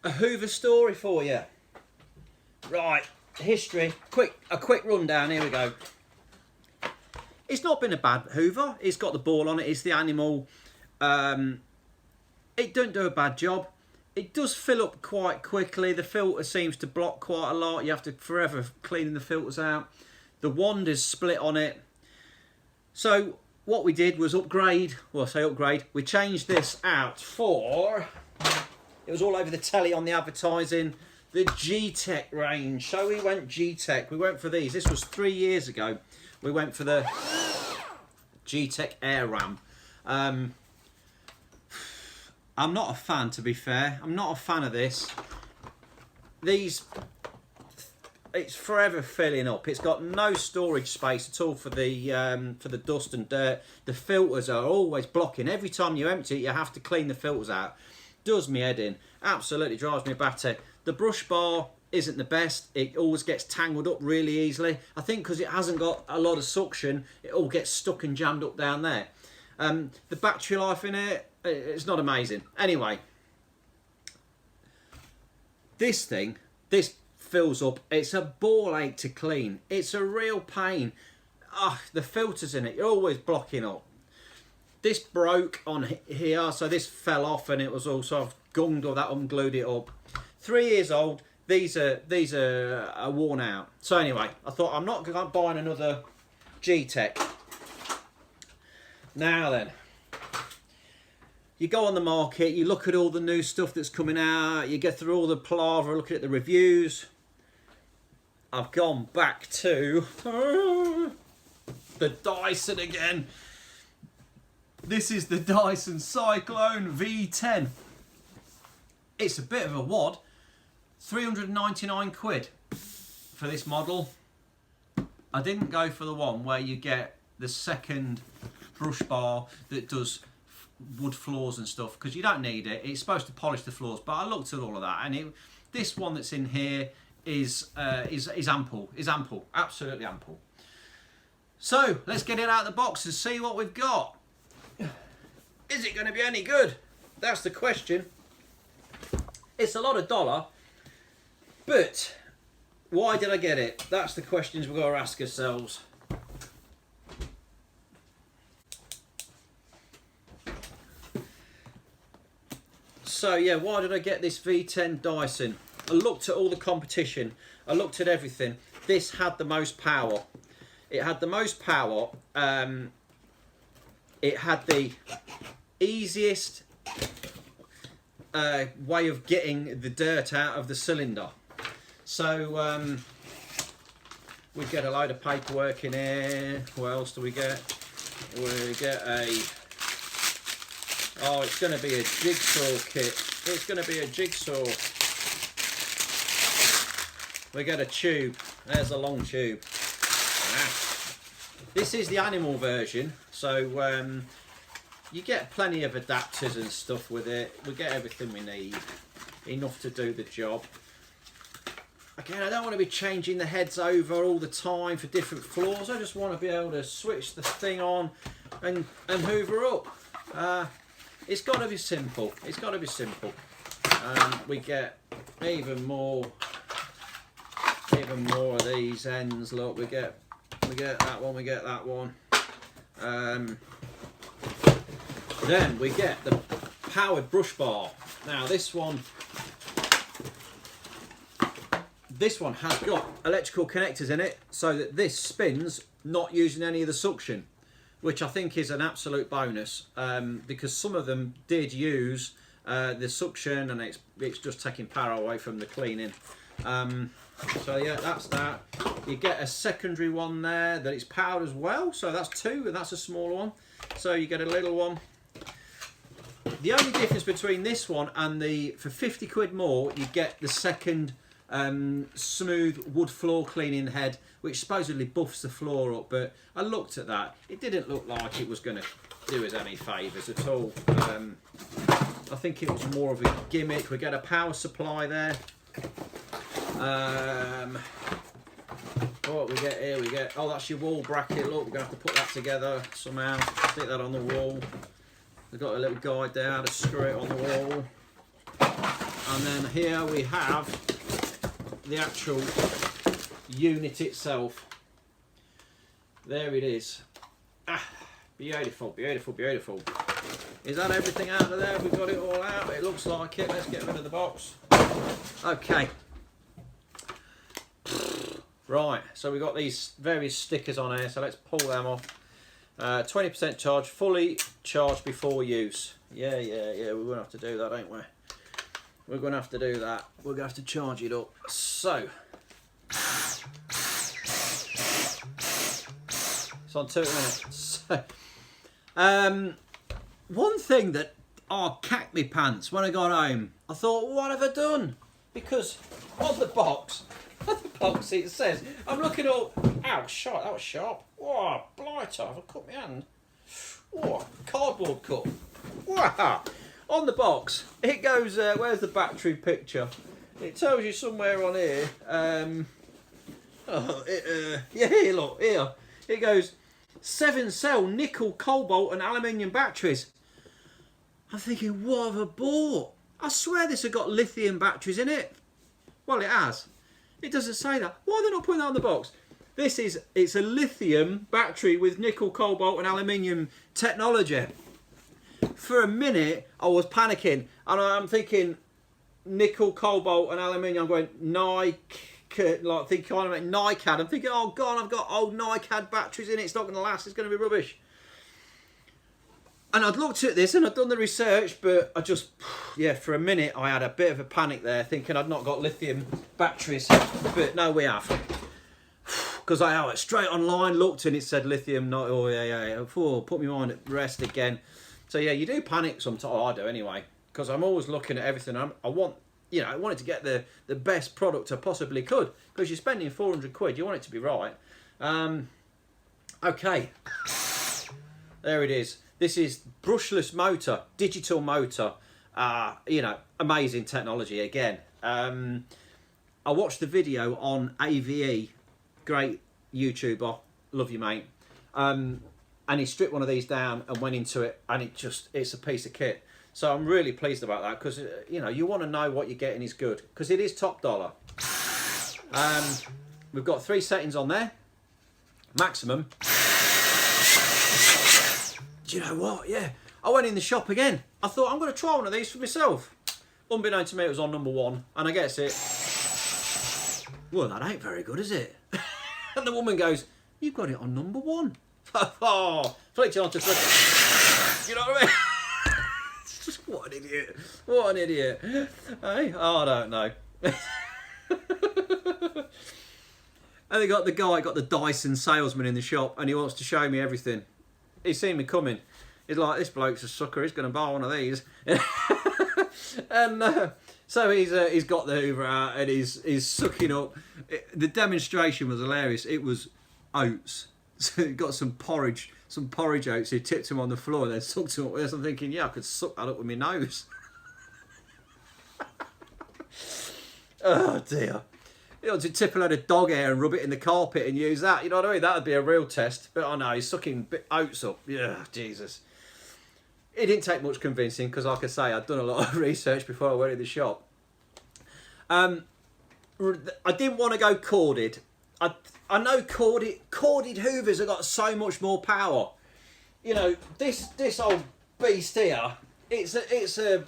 a Hoover story for you. Right, history, a quick rundown, here we go. It's not been a bad Hoover, it's got the ball on it, it's the animal. It don't do a bad job. It does fill up quite quickly, the filter seems to block quite a lot, you have to forever cleaning the filters out. The wand is split on it. So what we did was upgrade, well I say upgrade, we changed this out for, it was all over the telly on the advertising, the Gtech range. So we went Gtech, we went for these. This was 3 years ago. We went for the Gtech Air Ram. I'm not a fan, to be fair. I'm not a fan of this. These, it's forever filling up. It's got no storage space at all for the dust and dirt. The filters are always blocking. Every time you empty it, you have to clean the filters out. Does me head in. Absolutely drives me batty. The brush bar isn't the best. It always gets tangled up really easily. I think because it hasn't got a lot of suction, it all gets stuck and jammed up down there. The battery life in it, it's not amazing. Anyway, this thing, this fills up. It's a ball ache to clean. It's a real pain. The filters in it, you're always blocking up. This broke on here, so this fell off and it was all sort of gunged, or that unglued it up. 3 years old. These are worn out. So anyway, I thought I'm not buying another Gtech. Now then, you go on the market, you look at all the new stuff that's coming out, you get through all the palaver, looking at the reviews. I've gone back to the Dyson again. This is the Dyson Cyclone V10. It's a bit of a wad. 399 quid for this model. I didn't go for the one where you get the second brush bar that does wood floors and stuff, because you don't need it. It's supposed to polish the floors, but I looked at all of that, and this one that's in here is ample, absolutely ample. So let's get it out of the box and see what we've got. Is it going to be any good? That's the question. It's a lot of dollar, but why did I get it? That's the questions we've got to ask ourselves. So yeah, why did I get this V10 Dyson? I looked at all the competition. I looked at everything. This had the most power. It had the most power. It had the easiest way of getting the dirt out of the cylinder. So we get a load of paperwork in here. What else do we get? We get a, oh, it's going to be a jigsaw kit. It's going to be a jigsaw. We get a tube. There's a long tube. This is the animal version, so you get plenty of adapters and stuff with it. We get everything we need, enough to do the job. Again, I don't want to be changing the heads over all the time for different floors. I just want to be able to switch the thing on and hoover up. It's got to be simple. It's got to be simple. We get even more of these ends. Look, we get that one. We get that one. Then we get the powered brush bar. Now this one has got electrical connectors in it, so that this spins not using any of the suction, which I think is an absolute bonus, because some of them did use the suction, and it's just taking power away from the cleaning. So yeah, that's that. You get a secondary one there that is powered as well, so that's two, and that's a smaller one. So you get a little one. The only difference between this one and for 50 quid more, you get the second smooth wood floor cleaning head, which supposedly buffs the floor up, but I looked at that. It didn't look like it was going to do us any favours at all. I think it was more of a gimmick. We get a power supply there. What we get here, we get, oh, that's your wall bracket. Look, we're going to have to put that together somehow, stick that on the wall. We've got a little guide there how to screw it on the wall. And then here we have the actual unit itself. There it is. Ah, beautiful, beautiful, beautiful. Is that everything out of there? We've got it all out. It looks like it. Let's get rid of the box. Okay. Right, so we've got these various stickers on here, so let's pull them off. 20% charge, fully charged before use. Yeah, we're going to have to do that, ain't we? We're going to have to do that. We're going to have to charge it up. So, it's on 2 minutes. So, one thing that cacked me pants when I got home, I thought, what have I done? Because on the box it says, I'm looking up, ow, shot, that was sharp. Oh, blighter, I've cut my hand. Oh, cardboard cut. Wow. On the box, it goes, where's the battery picture? It tells you somewhere on here, yeah, here, look, here. It goes, 7-cell nickel, cobalt and aluminium batteries. I'm thinking, what have I bought? I swear this has got lithium batteries in it. Well, it has. It doesn't say that. Why are they not putting that on the box? It's a lithium battery with nickel, cobalt and aluminium technology. For a minute, I was panicking. And I'm thinking, nickel, cobalt and aluminium. I'm going, Nike, like thinking, NiCad. I'm thinking, oh God, I've got old NiCad batteries in it. It's not going to last. It's going to be rubbish. And I'd looked at this and I'd done the research, but I just, yeah, for a minute I had a bit of a panic there, thinking I'd not got lithium batteries. But no, we have. Because I went straight online, looked and it said lithium, not, oh yeah. Oh, put my mind at rest again. So yeah, you do panic sometimes. Oh, I do anyway. Because I'm always looking at everything. I wanted to get the best product I possibly could. Because you're spending 400 quid, you want it to be right. Okay. There it is. This is brushless motor, digital motor, amazing technology again. I watched the video on AVE, great YouTuber, love you mate, and he stripped one of these down and went into it, and it's a piece of kit. So I'm really pleased about that, because you want to know what you're getting is good, because it is top dollar. We've got 3 settings on there, maximum. Do you know what? Yeah, I went in the shop again. I thought, I'm going to try one of these for myself. Unbeknownst to me, it was on number 1, and I guess it. Well, that ain't very good, is it? And the woman goes, you've got it on number 1. Oh, flicked it onto 3. You know what I mean? It's just, what an idiot. What an idiot. Hey? Oh, I don't know. And they got the Dyson salesman in the shop, and he wants to show me everything. He's seen me coming. He's like, this bloke's a sucker. He's going to buy one of these. And so he's got the Hoover out and he's sucking up. The demonstration was hilarious. It was oats. So he got some porridge oats. He tipped them on the floor and then sucked them up with this. I'm thinking, yeah, I could suck that up with my nose. Oh dear. To tip a load of dog hair and rub it in the carpet and use that, you know what I mean? That would be a real test. But I know, he's sucking oats up. Yeah, Jesus. It didn't take much convincing, because like I say, I'd done a lot of research before I went in the shop. I didn't want to go corded. I know corded Hoovers have got so much more power. You know, this old beast here, it's a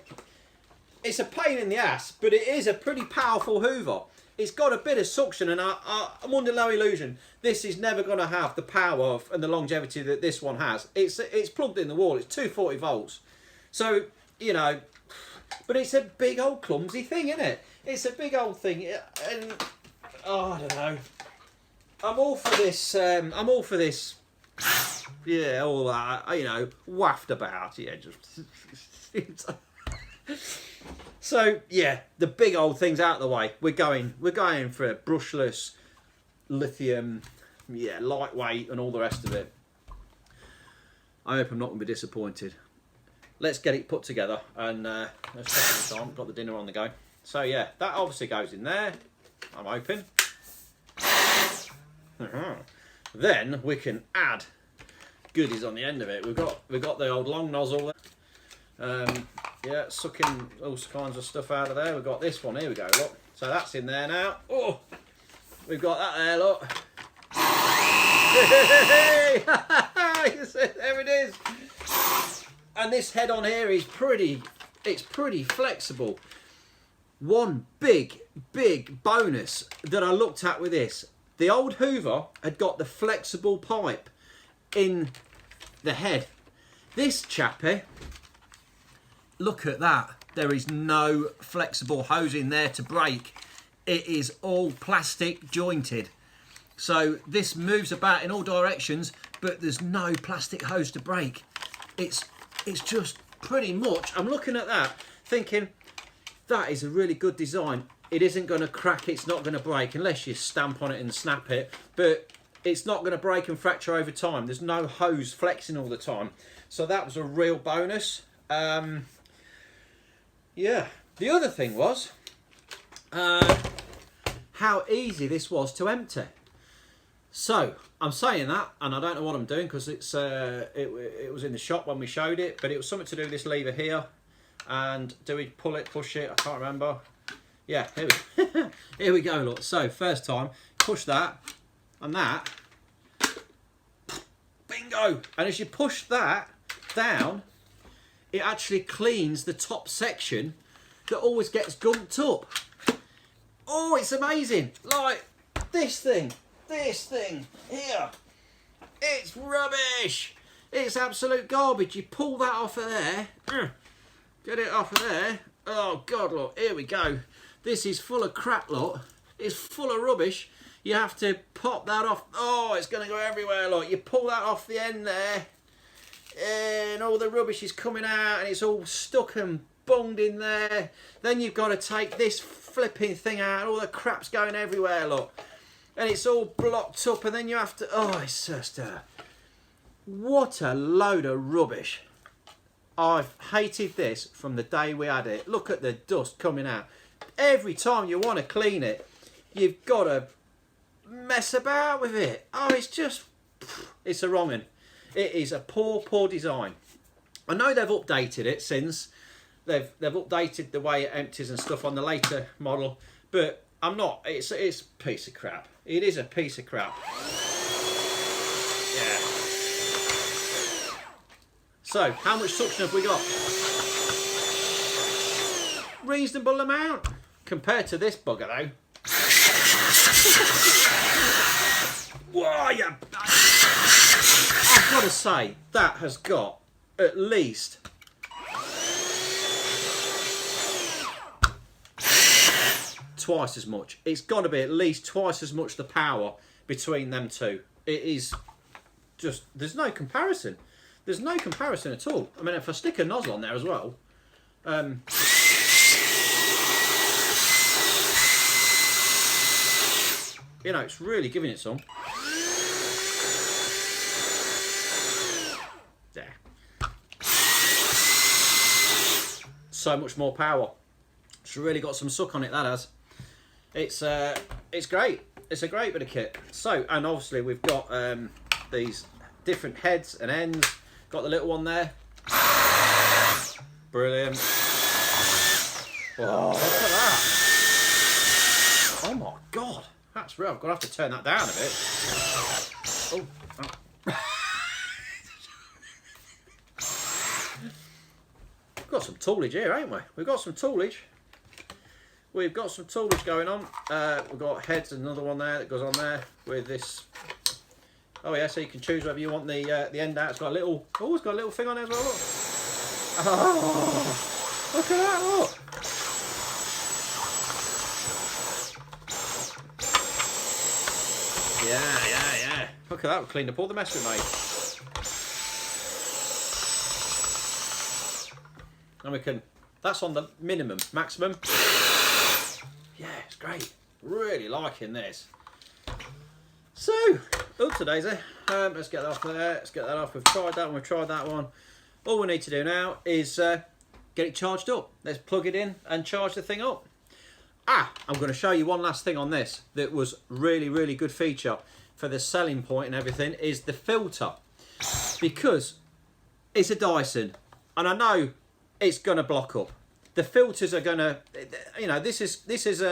pain in the ass, but it is a pretty powerful Hoover. It's got a bit of suction, and I'm under no illusion this is never going to have the power and the longevity that this one has. It's plugged in the wall. It's 240 volts. So, but it's a big old clumsy thing, isn't it? It's a big old thing, and I don't know. I'm all for this. Yeah, all that. Waft about. Yeah, just. So yeah, the big old thing's out of the way. We're going for a brushless, lithium, yeah, lightweight, and all the rest of it. I hope I'm not going to be disappointed. Let's get it put together, and let's take some time. Got the dinner on the go. So yeah, that obviously goes in there. I'm hoping. Then we can add goodies on the end of it. We've got the old long nozzle there. Yeah, sucking all kinds of stuff out of there. We've got this one, here we go, look. So that's in there now. Oh, we've got that there, look. There it is. And this head on here is pretty flexible. One big bonus that I looked at with this, the old Hoover had got the flexible pipe in the head. This chappy, look at that. There is no flexible hose in there to break. It is all plastic jointed. So this moves about in all directions, but there's no plastic hose to break. It's just pretty much, I'm looking at that thinking, that is a really good design. It isn't going to crack, it's not going to break unless you stamp on it and snap it, but it's not going to break and fracture over time. There's no hose flexing all the time. So that was a real bonus. Yeah, the other thing was how easy this was to empty. So I'm saying that, and I don't know what I'm doing because it was in the shop when we showed it, but it was something to do with this lever here. And do we pull it, push it? I can't remember. Yeah, here we go. Look, so first time, push that and that. Bingo! And as you push that down, it actually cleans the top section that always gets gumped up. Oh, it's amazing! Like this thing here. It's rubbish. It's absolute garbage. You pull that off of there. Get it off of there. Oh God, look, here we go. This is full of crap, look. It's full of rubbish. You have to pop that off. Oh, it's going to go everywhere, look. You pull that off the end there, and all the rubbish is coming out, and it's all stuck and bunged in there. Then you've got to take this flipping thing out. All the crap's going everywhere, look. And it's all blocked up, and then you have to... Oh, it's just what a load of rubbish. I've hated this from the day we had it. Look at the dust coming out. Every time you want to clean it, you've got to mess about with it. Oh, it's just... It's a wrong one. It is a poor design. I know they've updated it since. They've updated the way it empties and stuff on the later model, but I'm not... It's a piece of crap. It is a piece of crap. Yeah. So, how much suction have we got? Reasonable amount. Compared to this bugger though. Whoa, yeah. I've got to say, that has got at least twice as much. It's got to be at least twice as much the power between them two. It is just, there's no comparison. There's no comparison at all. I mean, if I stick a nozzle on there as well, you know, it's really giving it some. There. So much more power. It's really got some suck on it, that has. It's great. It's a great bit of kit. So, and obviously we've got these different heads and ends. Got the little one there. Brilliant. Oh, look at that. Oh my God. That's real. I'm going to have to turn that down a bit. Oh. We've got some toolage here, ain't we? We've got some toolage. We've got some toolage going on. We've got heads and another one there that goes on there with this. Oh yeah, so you can choose whether you want the end out. It's got a little. Oh, it's got a little thing on there as well. Look. Oh, look at that! Look. Yeah. Look at that. We cleaned up all the mess we made. And we can. That's on the minimum. Maximum. Yeah, it's great. Really liking this. So, oops, daisy. Let's get that off there. Let's get that off. We've tried that one. We've tried that one. All we need to do now is get it charged up. Let's plug it in and charge the thing up. I'm going to show you one last thing on this that was really good feature for the selling point and everything is the filter, because it's a Dyson, and I know it's going to block up. The filters are going to, you know, this has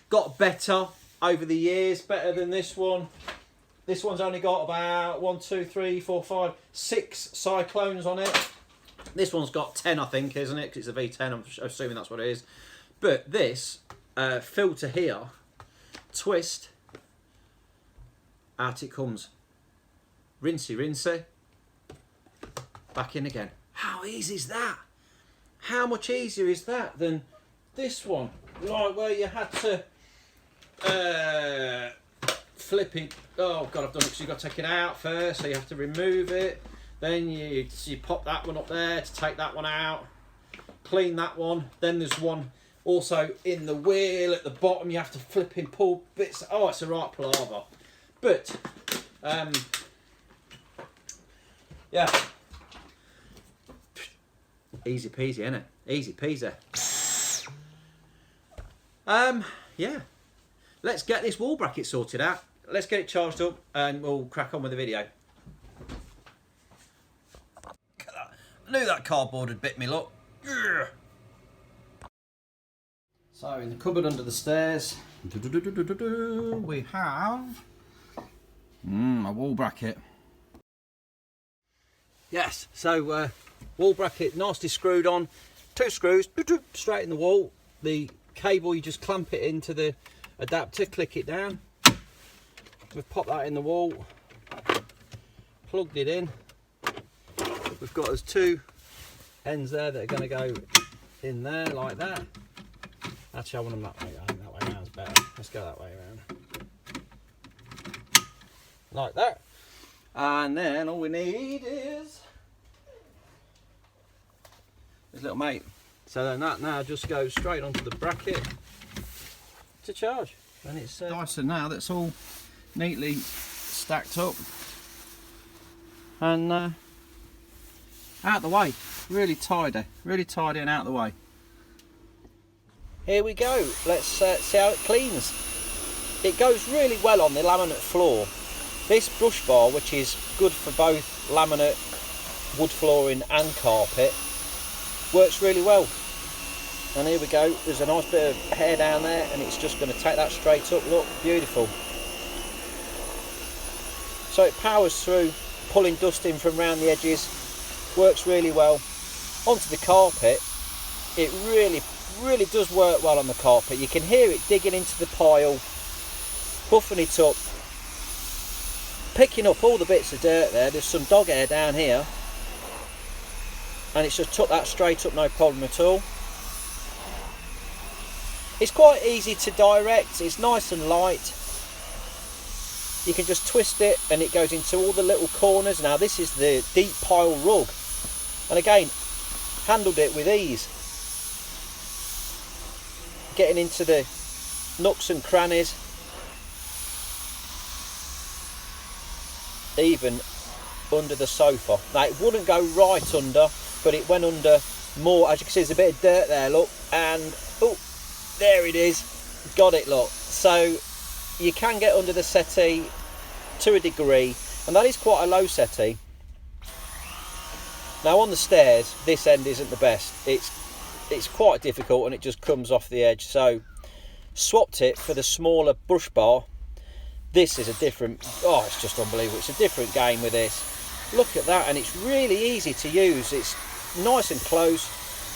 got better over the years, better than this one. This one's only got about 1, 2, 3, 4, 5, 6 cyclones on it. This one's got 10, I think, isn't it? Because it's a V10, I'm assuming that's what it is. But this filter here, twist, out it comes. Rinsey, rinsey, back in again. How easy is that? How much easier is that than this one? Like where you had to flip it. Oh God, I've done it because you've got to take it out first, so you have to remove it. Then you pop that one up there to take that one out, clean that one. Then there's one also in the wheel at the bottom. You have to flip and pull bits. Oh, it's a right palaver. But yeah, easy peasy, isn't it? Easy peasy. Yeah, let's get this wall bracket sorted out. Let's get it charged up and we'll crack on with the video. I knew that cardboard had bit me, look. So in the cupboard under the stairs, we have a wall bracket. Yes, so wall bracket nicely screwed on, 2 screws straight in the wall. The cable, you just clamp it into the adapter, click it down. We've popped that in the wall, plugged it in. We've got those 2 ends there that are going to go in there like that. Actually, I want them that way. I think that way around is better. Let's go that way around. Like that. And then all we need is this little mate. So then that now just goes straight onto the bracket to charge. And it's Dyson now that's all neatly stacked up and out the way. Really tidy and out the way. Here we go. Let's see how it cleans. It goes really well on the laminate floor. This brush bar, which is good for both laminate, wood flooring and carpet, works really well. And here we go, there's a nice bit of hair down there and it's just going to take that straight up. Look, beautiful. So it powers through, pulling dust in from around the edges, works really well. Onto the carpet, it really does work well on the carpet. You can hear it digging into the pile, buffing it up, picking up all the bits of dirt there. There's some dog hair down here and it's just took that straight up, no problem at all. It's quite easy to direct, it's nice and light. You can just twist it and it goes into all the little corners. Now this is the deep pile rug, and again, handled it with ease. Getting into the nooks and crannies, even under the sofa. Now it wouldn't go right under, but it went under more. As you can see, there's a bit of dirt there, look, and oh, there it is. Got it, look. So you can get under the settee to a degree, and that is quite a low settee. Now on the stairs, this end isn't the best. It's quite difficult and it just comes off the edge. So swapped it for the smaller brush bar. This is a different, oh, it's just unbelievable. It's a different game with this. Look at that, and it's really easy to use. It's nice and close.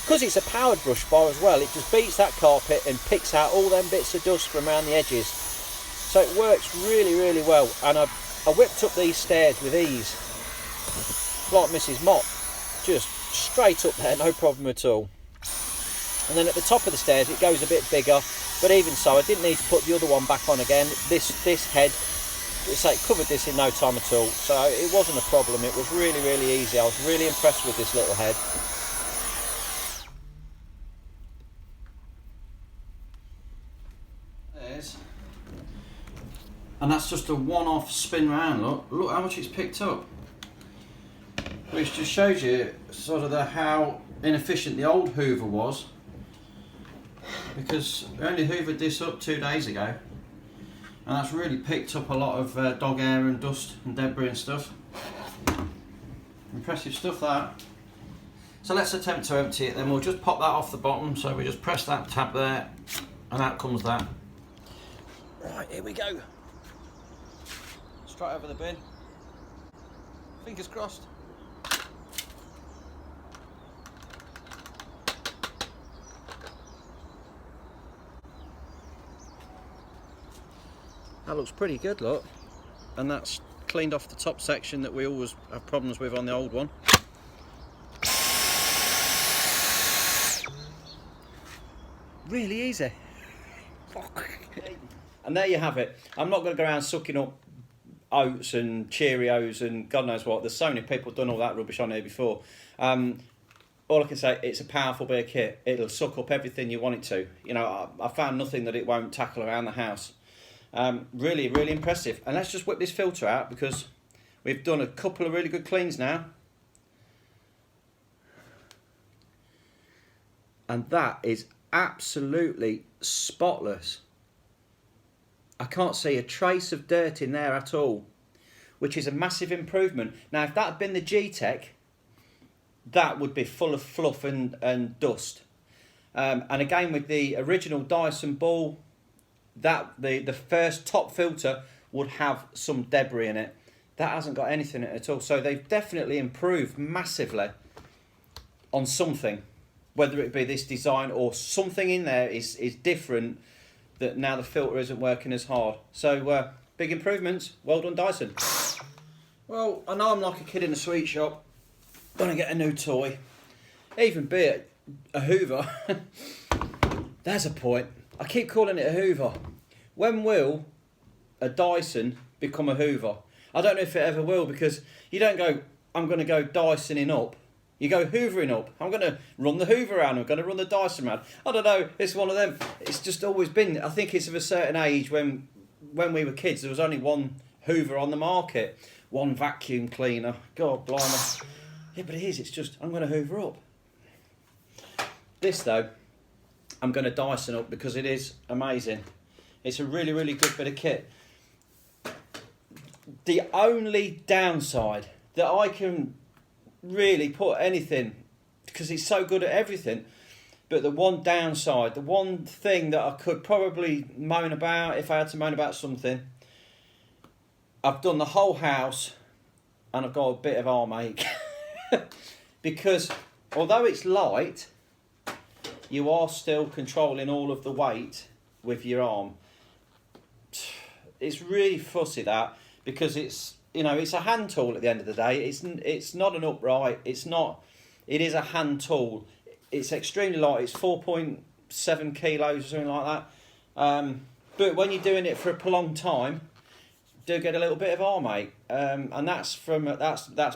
Because it's a powered brush bar as well, it just beats that carpet and picks out all them bits of dust from around the edges. So it works really well. And I whipped up these stairs with ease, like Mrs. Mott. Just straight up there, no problem at all. And then at the top of the stairs it goes a bit bigger, but even so I didn't need to put the other one back on again. This head, so it covered this in no time at all, so it wasn't a problem. It was really easy. I was really impressed with this little head. There's, and that's just a one-off spin round. Look how much it's picked up, which just shows you sort of how inefficient the old Hoover was, because we only hoovered this up 2 days ago, and that's really picked up a lot of dog hair and dust and debris and stuff. Impressive stuff, that. So let's attempt to empty it, then we'll just pop that off the bottom. So we just press that tab there, and out comes that. Right, here we go. Straight over the bin. Fingers crossed. That looks pretty good, look. And that's cleaned off the top section that we always have problems with on the old one. Really easy. And there you have it. I'm not going to go around sucking up oats and Cheerios and God knows what. There's so many people done all that rubbish on here before. All I can say, it's a powerful bit of kit. It'll suck up everything you want it to. You know, I found nothing that it won't tackle around the house. Really, really impressive. And let's just whip this filter out because we've done a couple of really good cleans now. And that is absolutely spotless. I can't see a trace of dirt in there at all, which is a massive improvement. Now, if that had been the Gtech, that would be full of fluff and dust. And again, with the original Dyson ball, that the first top filter would have some debris in it. That hasn't got anything in it at all. So they've definitely improved massively on something. Whether it be this design or something in there is different, that now the filter isn't working as hard. So big improvements. Well done, Dyson. Well, I know I'm like a kid in a sweet shop. Gonna get a new toy. Even be it a Hoover. There's a point. I keep calling it a Hoover. When will a Dyson become a Hoover? I don't know if it ever will, because you don't go, I'm going to go Dysoning up. You go Hoovering up. I'm going to run the Hoover around. I'm going to run the Dyson around. I don't know. It's one of them. It's just always been. I think it's of a certain age when we were kids, there was only one Hoover on the market. One vacuum cleaner. God blimey. Yeah, but it is. It's just, I'm going to Hoover up. This, though, I'm going to Dyson up because it is amazing. It's a really, really good bit of kit. The only downside that I can really put anything, because it's so good at everything, but the one downside, the one thing that I could probably moan about if I had to moan about something, I've done the whole house and I've got a bit of arm ache. Because although it's light, you are still controlling all of the weight with your arm. It's really fussy, that, because it's, you know, it's a hand tool at the end of the day. It's not an upright. It is a hand tool. It's extremely light. It's 4.7 kilos or something like that. But when you're doing it for a prolonged time, you do get a little bit of arm ache. And that's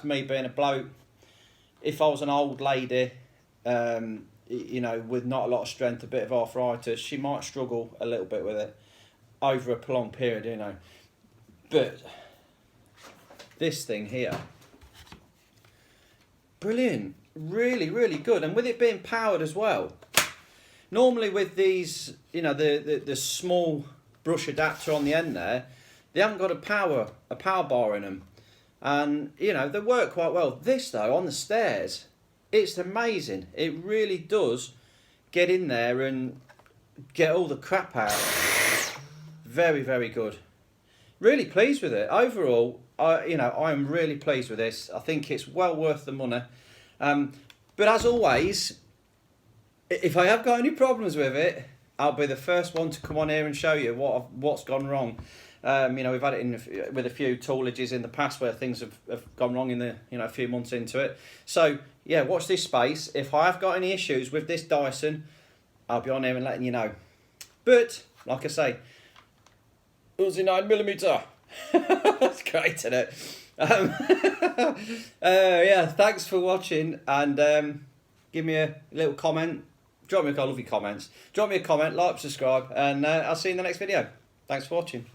me being a bloke. If I was an old lady, you know, with not a lot of strength, a bit of arthritis, she might struggle a little bit with it over a prolonged period, you know. But this thing here, brilliant, really, really good. And with it being powered as well, normally with these, you know, the small brush adapter on the end there, they haven't got a power bar in them, and you know, they work quite well. This though, on the stairs, it's amazing. It really does get in there and get all the crap out. Very, very good. Really pleased with it. Overall, I am really pleased with this. I think it's well worth the money. But as always, if I have got any problems with it, I'll be the first one to come on here and show you what's gone wrong. You know, we've had it with a few toolages in the past where things have gone wrong in the, you know, a few months into it. So yeah, watch this space. If I have got any issues with this Dyson, I'll be on here and letting you know. But like I say, Uzi 9mm. That's great, isn't it? Yeah, thanks for watching, and give me a little comment. Drop me a, I love your comments. Drop me a comment, like, subscribe, and I'll see you in the next video. Thanks for watching.